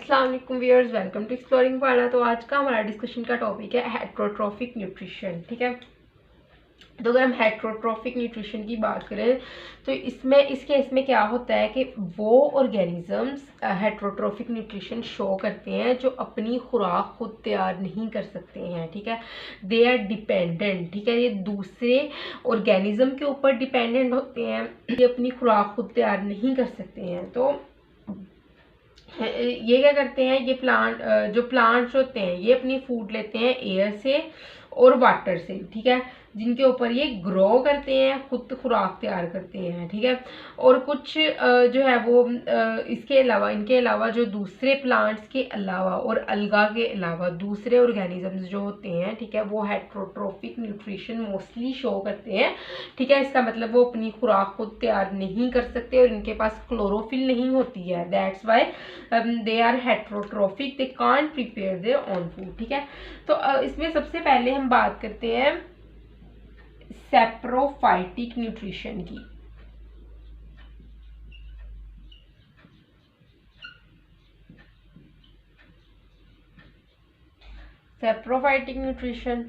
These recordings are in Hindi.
अस्सलाम वालेकुम व्यूअर्स, वेलकम टू एक्सप्लोरिंग पढ़ना। तो आज का हमारा डिस्कशन का टॉपिक है हेट्रोट्रॉफिक न्यूट्रिशन। ठीक है, तो अगर हम हेट्रोट्रॉफिक न्यूट्रिशन की बात करें तो इस केस में क्या होता है कि वो ऑर्गेनिजम्स हेट्रोट्रॉफिक न्यूट्रिशन शो करते हैं जो अपनी खुराक खुद तैयार नहीं कर सकते हैं। ठीक है, दे आर डिपेंडेंट। ठीक है, ये दूसरे ऑर्गेनिज्म के ऊपर डिपेंडेंट होते हैं, ये अपनी खुराक खुद तैयार नहीं कर सकते हैं। तो ये क्या करते हैं, ये जो प्लांट्स होते हैं ये अपनी फूड लेते हैं एयर से और वाटर से। ठीक है, जिनके ऊपर ये ग्रो करते हैं, खुद खुराक तैयार करते हैं। ठीक है, और कुछ जो है वो इनके अलावा जो दूसरे प्लांट्स के अलावा और अलगा के अलावा दूसरे ऑर्गेनिजम्स जो होते हैं, ठीक है, वो हेट्रोट्रॉफिक न्यूट्रिशन मोस्टली शो करते हैं। ठीक है, इसका मतलब वो अपनी खुराक खुद तैयार नहीं कर सकते और इनके पास क्लोरोफिल नहीं होती है। That's why they are heterotrophic, they can't prepare their own food. ठीक है, तो इसमें सबसे पहले हम बात करते हैं सैप्रोफाइटिक न्यूट्रिशन की। सैप्रोफाइटिक न्यूट्रिशन,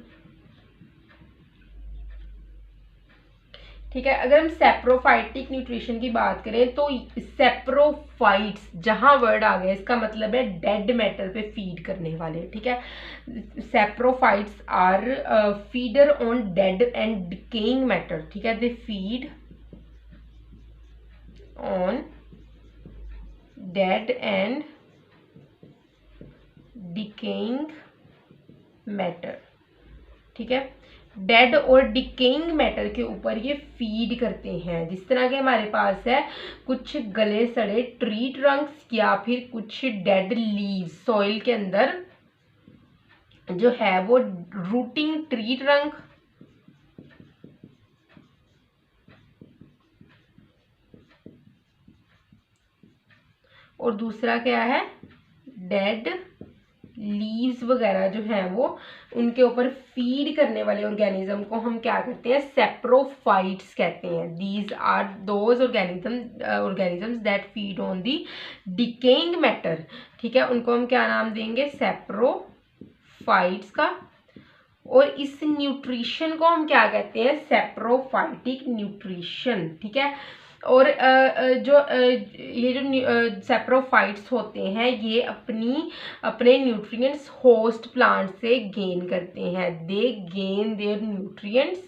ठीक है, अगर हम सैप्रोफाइटिक न्यूट्रिशन की बात करें तो सैप्रोफाइट्स जहां वर्ड आ गया इसका मतलब है डेड मैटर पे फीड करने वाले। ठीक है, saprophytes are feeder on dead and decaying matter. ठीक है, they feed on dead and decaying matter. ठीक है, डेड और डिकेइंग मैटर के ऊपर ये फीड करते हैं। जिस तरह के हमारे पास है कुछ गले सड़े ट्री ट्रंक्स या फिर कुछ डेड लीव्स सॉइल के अंदर जो है वो रूटिंग ट्री ट्रंक और दूसरा क्या है डेड लीव्स वगैरह जो है वो उनके ऊपर फीड करने वाले ऑर्गेनिज्म को हम क्या कहते हैं, सैप्रोफाइट्स कहते हैं। These are those organisms that feed on the decaying matter. ठीक है, उनको हम क्या नाम देंगे, सैप्रोफाइट्स का। और इस न्यूट्रिशन को हम क्या कहते हैं, सैप्रोफाइटिक न्यूट्रिशन। ठीक है, और ये जो सैप्रोफाइट्स होते हैं ये अपने न्यूट्रिएंट्स होस्ट प्लांट से गेन करते हैं। दे गेन देयर न्यूट्रिएंट्स,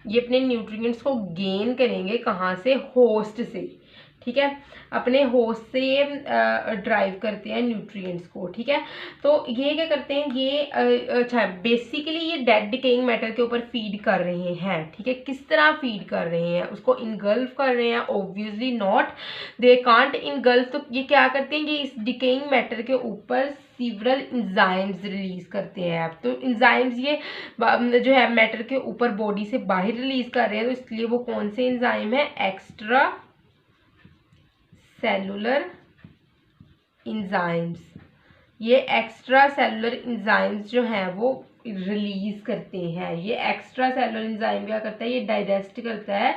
ये अपने न्यूट्रिएंट्स को गेन करेंगे कहाँ से, होस्ट से। ठीक है, अपने होस्ट से ये ड्राइव करते हैं न्यूट्रिएंट्स को। ठीक है, तो ये क्या करते हैं, ये अच्छा बेसिकली ये डेड डिकेइंग मैटर के ऊपर फीड कर रहे हैं। ठीक है, किस तरह फीड कर रहे हैं, उसको इनगल्फ कर रहे हैं, obviously not, they can't engulf. तो ये क्या करते हैं, ये इस डिकेइंग मैटर के ऊपर सीवरल इंजाइम्स रिलीज करते हैं। तो इंजाइम्स ये जो है मैटर के ऊपर बॉडी से बाहर रिलीज कर रहे हैं, तो इसलिए वो कौन से इंजाइम है, एक्स्ट्रा सेलुलर इंजाइम्स। ये एक्स्ट्रा सेलुलर इंजाइम्स जो हैं वो रिलीज करते हैं। ये एक्स्ट्रा सेलुलर इंजाइम क्या करता है, ये डाइजेस्ट करता है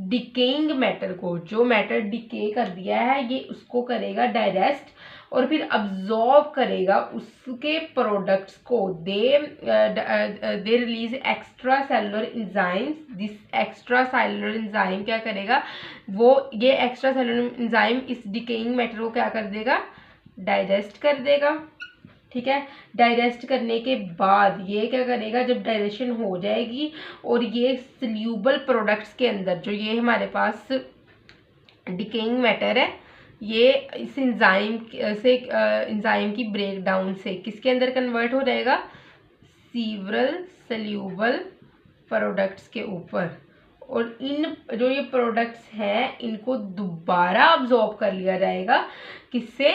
डिकेइंग मैटर को। जो मैटर डिके कर दिया है ये उसको करेगा डाइजेस्ट और फिर अब्जॉर्ब करेगा उसके प्रोडक्ट्स को। They release extra cellular enzymes. This extra cellular enzyme क्या करेगा, वो ये एक्स्ट्रा सेलुलर इंजाइम इस डिकेइंग मैटर को क्या कर देगा, डाइजेस्ट कर देगा। ठीक है, डाइजेस्ट करने के बाद ये क्या करेगा, जब डाइजेशन हो जाएगी और ये सल्यूबल प्रोडक्ट्स के अंदर जो ये हमारे पास डिकेइंग मैटर है ये इस इंजाइम की ब्रेकडाउन से किसके अंदर कन्वर्ट हो जाएगा, सीवरल सल्यूबल प्रोडक्ट्स के ऊपर। और इन जो ये प्रोडक्ट्स हैं इनको दोबारा अब्जॉर्ब कर लिया जाएगा किससे,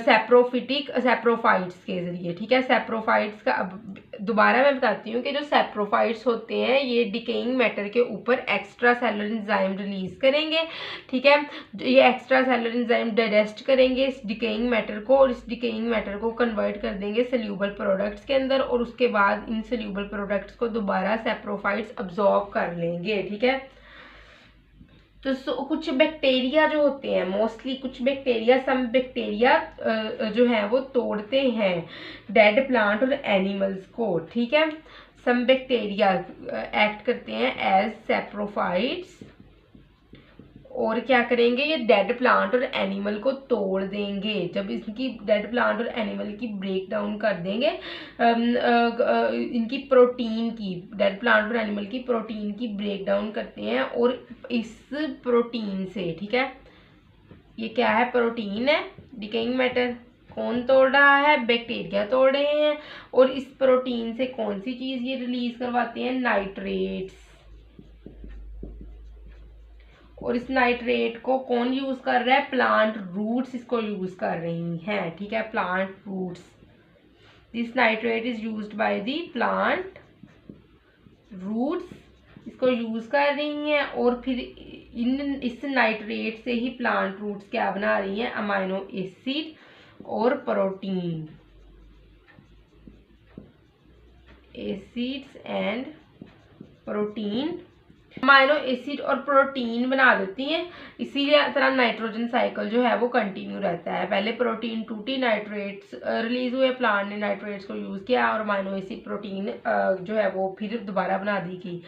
सैप्रोफाइट्स के जरिए। ठीक है, सैप्रोफाइट्स का अब दोबारा मैं बताती हूँ कि जो सैप्रोफाइट्स होते हैं ये डिकेइंग मैटर के ऊपर एक्स्ट्रा सेलुलर इंजाइम रिलीज करेंगे। ठीक है, ये एक्स्ट्रा सेलुलर इंजाइम डाइजेस्ट करेंगे इस डिकेइंग मैटर को और इस डिकेइंग मैटर को कन्वर्ट कर देंगे सल्यूबल प्रोडक्ट्स के अंदर और उसके बाद इन सल्यूबल प्रोडक्ट्स को दोबारा सैप्रोफाइट्स अब्जॉर्ब कर लेंगे। ठीक है, तो कुछ बैक्टीरिया जो होते हैं, मोस्टली कुछ बैक्टीरिया, सम बैक्टीरिया जो है वो तोड़ते हैं डेड प्लांट और एनिमल्स को, ठीक है। सम बैक्टीरिया एक्ट करते हैं एज सैप्रोफाइट्स, और क्या करेंगे, ये डेड प्लांट और एनिमल को तोड़ देंगे। जब इसकी डेड प्लांट और एनिमल की ब्रेक डाउन कर देंगे, इनकी प्रोटीन की, डेड प्लांट और एनिमल की प्रोटीन की ब्रेक डाउन करते हैं, और इस प्रोटीन से, ठीक है, ये क्या है, प्रोटीन है, डिकेइंग मैटर। कौन तोड़ रहा है, बैक्टीरिया तोड़ रहे हैं, और इस प्रोटीन से कौन सी चीज ये रिलीज करवाते हैं, नाइट्रेट्स। और इस नाइट्रेट को कौन यूज कर रहा है, प्लांट रूट्स इसको यूज कर रही हैं, ठीक है, plant roots. This nitrate is used by the plant roots, इसको यूज कर रही हैं, और फिर इस नाइट्रेट से ही प्लांट रूट्स क्या बना रही हैं, अमाइनो एसिड और protein, acids and protein, amino acid और प्रोटीन बना देती हैं। इसीलिए तरह नाइट्रोजन साइकिल जो है वो कंटिन्यू रहता है। पहले प्रोटीन टूटी, नाइट्रेट्स रिलीज हुए, प्लांट ने नाइट्रेट्स को यूज किया, और अमाइनो एसिड प्रोटीन जो है वो फिर दोबारा बना दी गई।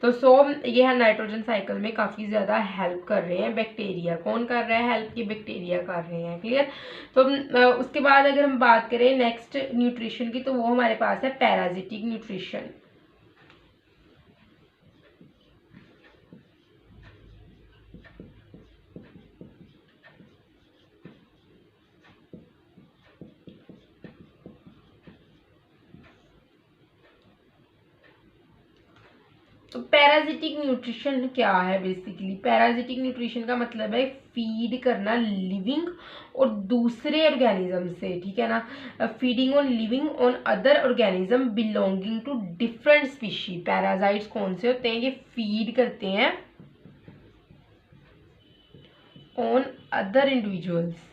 तो ये है नाइट्रोजन साइकिल में काफ़ी ज़्यादा हेल्प कर रहे हैं बैक्टीरिया। कौन कर रहा है हेल्प, की बैक्टीरिया कर रहे हैं, क्लियर। तो उसके बाद अगर हम बात करें नेक्स्ट न्यूट्रिशन की, तो वो हमारे पास है पैराजिटिक न्यूट्रिशन। तो पैराजिटिक न्यूट्रिशन क्या है, बेसिकली पैराजिटिक न्यूट्रिशन का मतलब है फीड करना लिविंग और दूसरे ऑर्गेनिज्म से, ठीक है ना, feeding on living on other organism belonging to different species. Parasites कौन से होते हैं, ये फीड करते हैं on other individuals.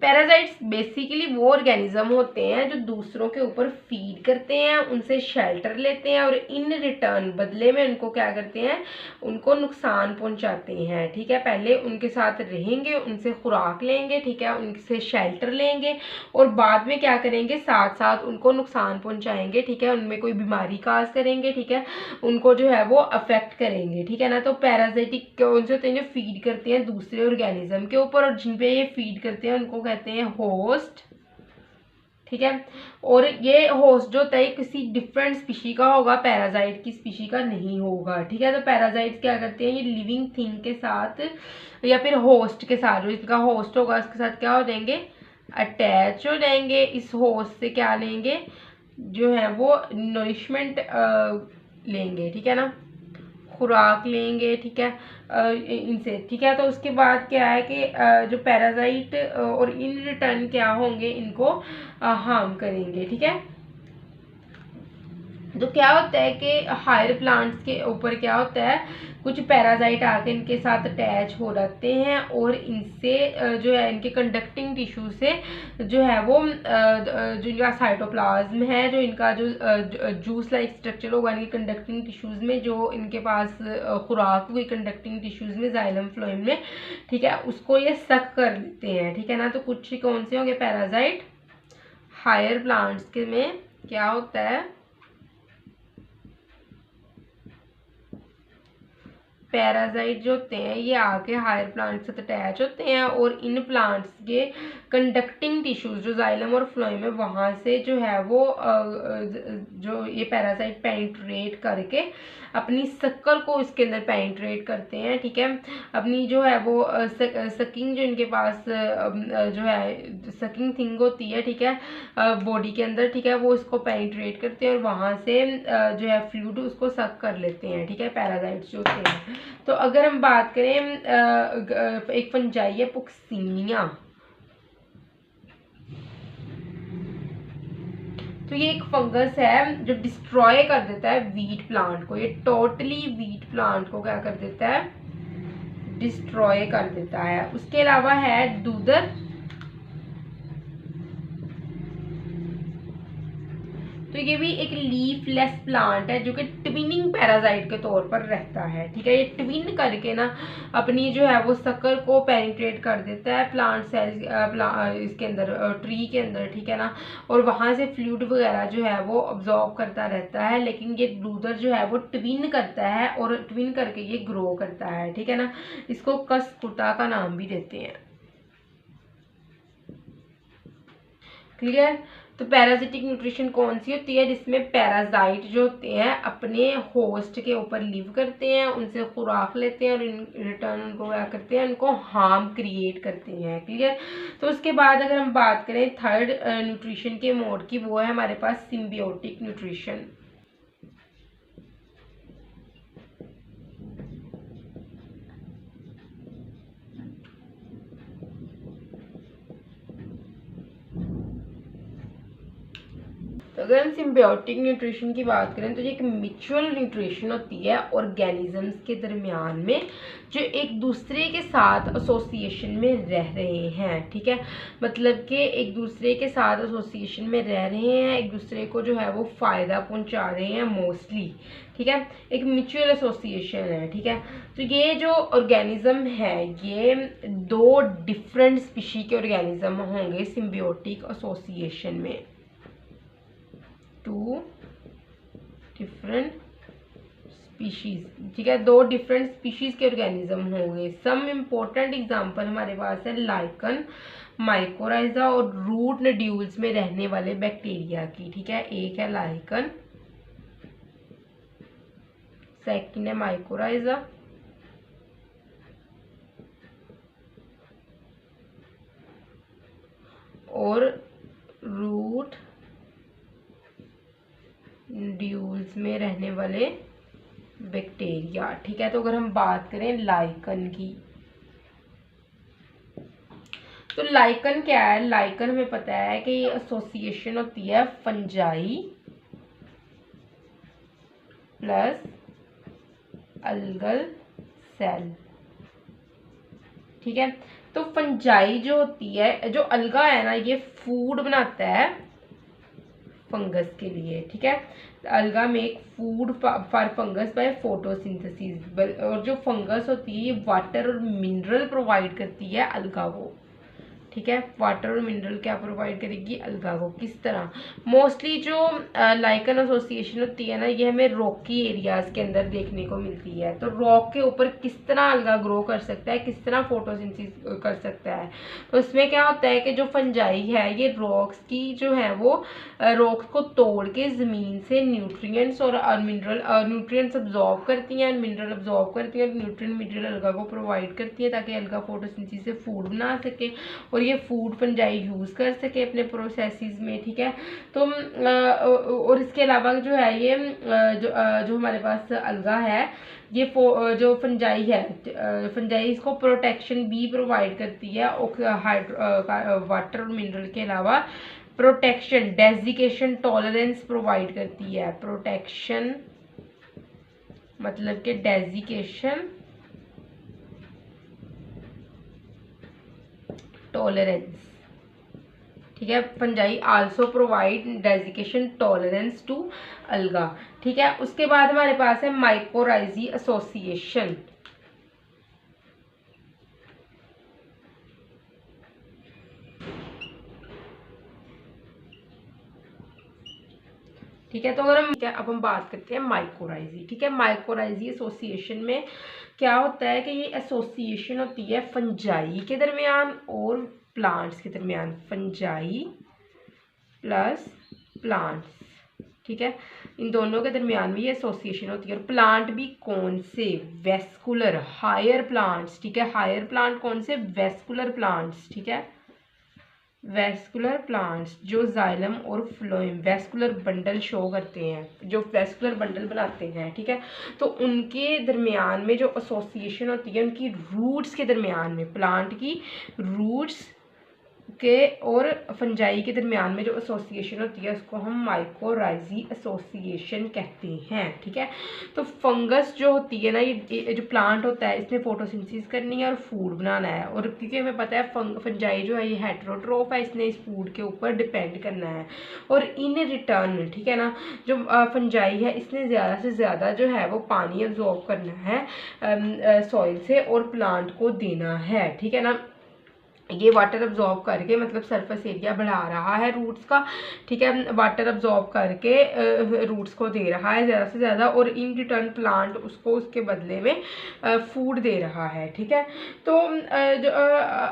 Parasites basically वो ऑर्गेनिज्म होते हैं जो दूसरों के ऊपर फीड करते हैं, उनसे शेल्टर लेते हैं, और इन रिटर्न बदले में उनको क्या करते हैं, उनको नुकसान पहुंचाते हैं, ठीक है। पहले उनके साथ रहेंगे, उनसे खुराक लेंगे, ठीक है, उनसे शेल्टर लेंगे, और बाद में क्या करेंगे, साथ साथ उनको नुकसान पहुंचाएंगे, ठीक है, उनमें कोई बीमारी काज करेंगे, ठीक है, उनको जो है वो अफेक्ट करेंगे, ठीक है ना। तो पैरासाइटिक कौन से होते हैं, जो फीड करते हैं दूसरे ऑर्गेनिज्म के ऊपर, और जिन पे ये फीड करते हैं उनको कहते हैं होस्ट, ठीक है। और ये होस्ट जो होता है किसी डिफरेंट स्पीशी का होगा, पैरासाइट की स्पीशी का नहीं होगा, ठीक है। तो पैरासाइट्स क्या करते हैं, ये लिविंग थिंग के साथ या फिर होस्ट के साथ, जो इसका होस्ट होगा उसके साथ क्या हो जाएंगे, अटैच हो जाएंगे। इस होस्ट से क्या लेंगे, जो है वो नरिशमेंट लेंगे, ठीक है ना, खुराक लेंगे, ठीक है, इनसे, ठीक है। तो उसके बाद क्या है कि जो पैरासाइट और इन रिटर्न क्या होंगे, इनको हार्म करेंगे, ठीक है। तो क्या होता है कि हायर प्लांट्स के ऊपर क्या होता है, कुछ पैरासाइट आके इनके साथ अटैच हो जाते हैं, और इनसे जो है इनके कंडक्टिंग टिश्यू से जो है वो जो इनका साइटोप्लाज्म है, जो इनका जो जूस लाइक स्ट्रक्चर होगा इनके कंडक्टिंग टिश्यूज में, जो इनके पास खुराक हुई कंडक्टिंग टिश्यूज में, जाइलम फ्लोएम में, ठीक है, उसको ये सक कर लेते हैं, ठीक है ना। तो कुछ कौन से होंगे पैरासाइट, हायर प्लांट्स के में क्या होता है, पैरासाइट जो होते हैं ये आके हायर प्लांट्स से अटैच होते हैं, और इन प्लांट्स के कंडक्टिंग टिश्यूज जो जाइलम और फ्लोएम है, वहाँ से जो है वो जो ये पैरासाइट पेनिट्रेट करके अपनी शक्कर को इसके अंदर पेनिट्रेट करते हैं, ठीक है। अपनी जो है वो सकिंग जो इनके पास जो है सकिंग थिंग होती है, ठीक है, बॉडी के अंदर, ठीक है, वो इसको पेनिट्रेट करते हैं, और वहाँ से जो है फ्लूइड उसको सक कर लेते हैं, ठीक है, पैरासाइट्स जो होते हैं। तो अगर हम बात करें एक फंजाई है पुक्सिनिया, तो ये एक फंगस है जो डिस्ट्रॉय कर देता है वीट प्लांट को। ये टोटली वीट प्लांट को क्या कर देता है, डिस्ट्रॉय कर देता है। उसके अलावा है दूदर, तो तो ये भी एक लीफलेस प्लांट है जो कि ट्विनिंग पैरासाइट के तौर पर रहता है। ठीक है, ये ट्विन करके ना अपनी जो है वो शक्कर को पेनिट्रेट कर देता है प्लांट सेल इसके अंदर, ट्री के अंदर। ठीक है ना, और वहाँ से फ्लूइड वगैरह जो है वो अब्जॉर्ब करता रहता है। लेकिन ये लूथर जो है वो ट्विन करता है और ट्विन करके ये ग्रो करता है। ठीक है ना, इसको कसकुटा का नाम भी देते हैं। क्लियर। तो पैरासिटिक न्यूट्रिशन कौन सी होती है? जिसमें पैरासाइट जो होते हैं अपने होस्ट के ऊपर लिव करते हैं, उनसे खुराक लेते हैं और इन रिटर्न उनको क्या करते हैं, उनको हार्म क्रिएट करते हैं। क्लियर। तो उसके बाद अगर हम बात करें थर्ड न्यूट्रिशन के मोड की, वो है हमारे पास सिम्बियोटिक न्यूट्रिशन। तो अगर हम सिम्बियोटिक न्यूट्रिशन की बात करें तो ये एक म्यूचुअल न्यूट्रिशन होती है ऑर्गेनिजम्स के दरमियान में, जो एक दूसरे के साथ एसोसिएशन में रह रहे हैं। ठीक है, मतलब कि एक दूसरे के साथ एसोसिएशन में रह रहे हैं, एक दूसरे को जो है वो फ़ायदा पहुंचा रहे हैं मोस्टली। ठीक है, एक म्यूचुअल एसोसिएशन है। ठीक है, तो ये जो ऑर्गेनिज्म है ये दो डिफरेंट स्पीशी के ऑर्गेनिज्म होंगे सिम्बियोटिक एसोसिएशन में, टू डिफरेंट स्पीशीज। ठीक है, दो डिफरेंट स्पीशीज के ऑर्गेनिज्म होंगे। सम इम्पोर्टेंट एग्जांपल हमारे पास है लाइकन, माइकोराइजा और रूट नड्यूल्स में रहने वाले बैक्टीरिया की। ठीक है, एक है लाइकन, सेकंड है माइकोराइजा, और रूट ड्यूल्स में रहने वाले बैक्टीरिया। ठीक है, तो अगर हम बात करें लाइकन की, तो लाइकन क्या है? लाइकन हमें पता है कि ये एसोसिएशन होती है फंजाई प्लस अलगल सेल। ठीक है, तो फंजाई जो होती है, जो अलगा है ना, ये फूड बनाता है फंगस के लिए। ठीक है, अलगा make food for fungus by photosynthesis. और जो फंगस होती है ये वाटर और मिनरल प्रोवाइड करती है अलगा को। ठीक है, वाटर और मिनरल क्या प्रोवाइड करेगी? अलगा को। किस तरह? मोस्टली जो लाइकन एसोसिएशन होती है ना, ये हमें रॉकी एरियाज के अंदर देखने को मिलती है। तो रॉक के ऊपर किस तरह अलगा ग्रो कर सकता है, किस तरह फोटोसिंथेसिस कर सकता है? तो इसमें क्या होता है कि जो फंजाई है ये रॉक्स की जो है वो रॉक्स को तोड़ के ज़मीन से न्यूट्रिएंट्स और न्यूट्रिएंट्स अब्जॉर्ब करती हैं, मिनरल अब्जॉर्ब करती हैं, न्यूट्रिएंट मिनरल अलगा को प्रोवाइड करती है ताकि अलगा फोटोसिंथेसिस से फूड बना सके और ये फूड फंजाई यूज़ कर सके अपने प्रोसेसेस में। ठीक है, तो और इसके अलावा जो है ये जो हमारे पास अलगा है, ये जो फंजाई है, फंजाई इसको प्रोटेक्शन भी प्रोवाइड करती है वाटर और मिनरल के अलावा। प्रोटेक्शन, डेजिकेशन, टॉलरेंस प्रोवाइड करती है। प्रोटेक्शन मतलब कि डेजिकेशन, टॉलरेंस। ठीक है, fungi also provide desiccation tolerance to algae. ठीक है, उसके बाद हमारे पास है माइकोराइजी एसोसिएशन। ठीक है, तो अगर अब हम बात करते हैं माइकोराइजी। ठीक है, माइकोराइजी एसोसिएशन में क्या होता है कि ये एसोसिएशन होती है फंजाई के दरमियान और प्लांट्स के दरमियान। Fungi plus plants. ठीक है, इन दोनों के दरमियान में ये एसोसिएशन होती है। और प्लांट भी कौन से? Vascular, higher plants. ठीक है, हायर प्लांट कौन से? Vascular plants. ठीक है, वेस्कुलर प्लांट्स जो जाइलम और फ्लोएम वेस्कुलर बंडल शो करते हैं, जो वेस्कुलर बंडल बनाते हैं। ठीक है, तो उनके दरमियान में जो एसोसिएशन होती है उनकी रूट्स के दरमियान में, प्लांट की रूट्स के और फंजाई के दरमियान में जो एसोसिएशन होती है उसको हम माइकोराइजी एसोसिएशन कहते हैं। ठीक है, तो फंगस जो होती है ना, ये जो प्लांट होता है इसने फोटोसिंथेसिस करनी है और फूड बनाना है, और क्योंकि हमें पता है फंजाई जो है ये हेटेरोट्रोफ है, इसने इस फूड के ऊपर डिपेंड करना है। और इन रिटर्न, ठीक है ना, जो फंजाई है इसने ज़्यादा से ज़्यादा जो है वो पानी अब्जॉर्ब करना है सॉइल से और प्लांट को देना है। ठीक है ना, ये वाटर अब्जॉर्ब करके मतलब सरफेस एरिया बढ़ा रहा है रूट्स का। ठीक है, वाटर अब्जॉर्ब करके रूट्स को दे रहा है ज़्यादा से ज़्यादा, और इन रिटर्न प्लांट उसको उसके बदले में फूड दे रहा है। ठीक है, तो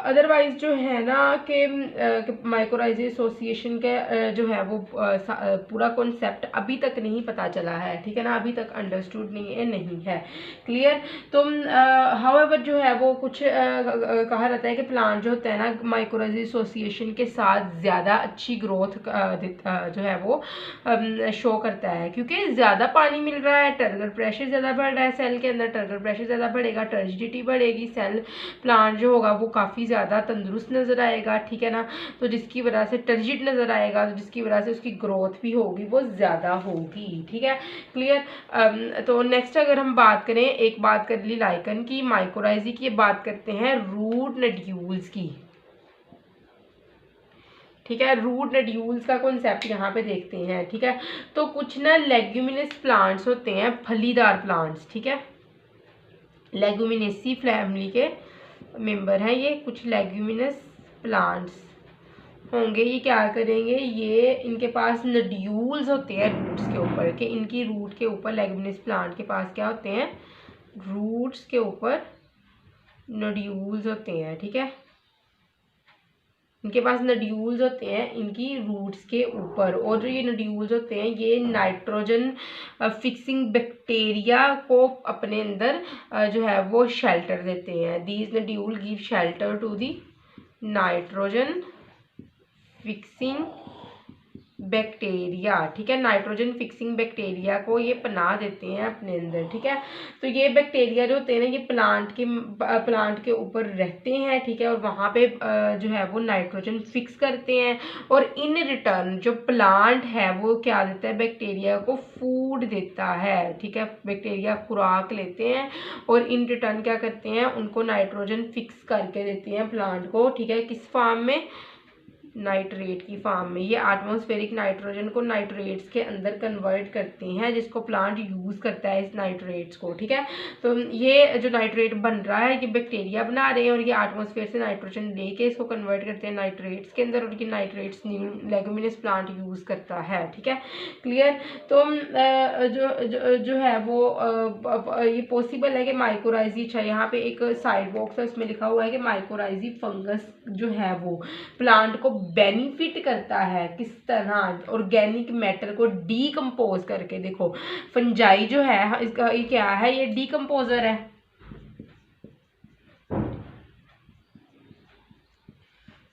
अदरवाइज जो है ना कि माइकोराइजी एसोसिएशन के जो है वो पूरा कॉन्सेप्ट अभी तक नहीं पता चला है। ठीक है ना, अभी तक अंडरस्टूड नहीं है क्लियर। तो हाउएवर जो है वो कुछ कहा जाता है कि प्लांट जो है ना माइकोराइजी एसोसिएशन के साथ ज़्यादा अच्छी ग्रोथ जो है वो शो करता है, क्योंकि ज़्यादा पानी मिल रहा है, टर्गर प्रेशर ज़्यादा बढ़ रहा है सेल के अंदर, टर्गर प्रेशर ज़्यादा बढ़ेगा, टर्जिडिटी बढ़ेगी, सेल प्लांट जो होगा वो काफ़ी ज़्यादा तंदुरुस्त नज़र आएगा। ठीक है ना, तो जिसकी वजह से टर्जिड नज़र आएगा, तो जिसकी वजह से उसकी ग्रोथ भी होगी वो ज़्यादा होगी। ठीक है, क्लियर। तो नेक्स्ट अगर हम बात करें, एक बात कर ली लाइकन की, माइकोराइजी की, बात करते हैं रूट नड्यूल्स की। ठीक है, रूट नड्यूल्स का कॉन्सेप्ट यहाँ पे देखते हैं। ठीक है, तो कुछ ना लेग्यूमिनस प्लांट्स होते हैं, फलीदार प्लांट्स। ठीक है, लेग्यूमिनेसी फैमिली के मेंबर हैं ये, कुछ लेग्यूमिनस प्लांट्स होंगे। ये क्या करेंगे, ये इनके पास नड्यूल्स होते हैं रूट्स के ऊपर, कि इनकी रूट के ऊपर, लेग्यूमिनस प्लांट के पास क्या होते हैं, रूट्स के ऊपर नड्यूल्स होते हैं। ठीक है, इनके पास नड्यूल्स होते हैं इनकी रूट्स के ऊपर, और जो ये नड्यूल्स होते हैं ये नाइट्रोजन फिक्सिंग बैक्टीरिया को अपने अंदर जो है वो शेल्टर देते हैं। These nodules give shelter to the nitrogen fixing bacteria. ठीक है, नाइट्रोजन फिक्सिंग बैक्टीरिया को ये पनाह देते हैं अपने अंदर। ठीक है, तो ये बैक्टीरिया जो होते हैं ना ये प्लांट के ऊपर रहते हैं। ठीक है, और वहाँ पे जो है वो नाइट्रोजन फिक्स करते हैं, और इन रिटर्न जो प्लांट है वो क्या देता है, बैक्टीरिया को फूड देता है। ठीक है, बैक्टीरिया खुराक लेते हैं और इन रिटर्न क्या करते हैं, उनको नाइट्रोजन फिक्स करके देते हैं प्लांट को। ठीक है, किस फॉर्म में, नाइट्रेट की फॉर्म में। ये एटमॉस्फेरिक नाइट्रोजन को नाइट्रेट्स के अंदर कन्वर्ट करते हैं, जिसको प्लांट यूज़ करता है इस नाइट्रेट्स को। ठीक है, तो ये जो नाइट्रेट बन रहा है ये बैक्टीरिया बना रहे हैं, और ये एटमॉस्फेयर से नाइट्रोजन लेके इसको कन्वर्ट करते हैं नाइट्रेट्स के अंदर, और ये नाइट्रेट्स लेगुमिनस प्लांट यूज़ करता है। ठीक है, क्लियर। तो जो है वो ये पॉसिबल है कि माइकोराइजी, अच्छा यहाँ पे एक साइड बॉक्स है उसमें लिखा हुआ है कि माइकोराइजी फंगस जो है वो प्लांट को बेनिफिट करता है। किस तरह, ऑर्गेनिक मैटर को डीकम्पोज करके। देखो फंजाई जो है इसका ये क्या है, ये डीकम्पोजर है।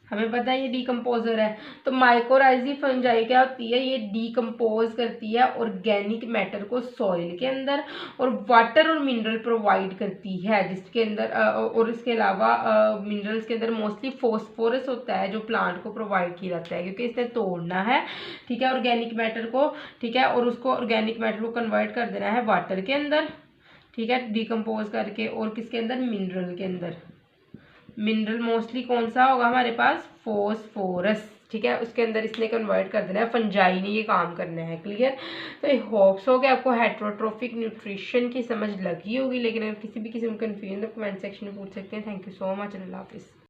हमें पता है ये डीकम्पोजर है। तो माइकोराइजी फंजाई क्या होती है, ये डीकम्पोज करती है ऑर्गेनिक मैटर को सॉइल के अंदर, और वाटर और मिनरल प्रोवाइड करती है, जिसके अंदर और इसके अलावा मिनरल्स के अंदर मोस्टली फॉस्फोरस होता है जो प्लांट को प्रोवाइड किया जाता है, क्योंकि इसने तोड़ना है। ठीक है, ऑर्गेनिक मैटर को। ठीक है, और उसको ऑर्गेनिक मैटर को कन्वर्ट कर देना है वाटर के अंदर। ठीक है, डीकम्पोज करके, और किसके अंदर, मिनरल के अंदर। मिनरल मोस्टली कौन सा होगा हमारे पास, फॉस्फोरस। ठीक है, उसके अंदर इसने कन्वर्ट कर देना है, फंजाई ने ये काम करना है। क्लियर। तो आई होप्स हो कि आपको हेटेरोट्रोफिक न्यूट्रिशन की समझ लगी होगी, लेकिन अगर किसी भी किस्म का कंफ्यूजन तो कमेंट सेक्शन में पूछ सकते हैं। थैंक यू सो मच, अल्लाह हाफिज़।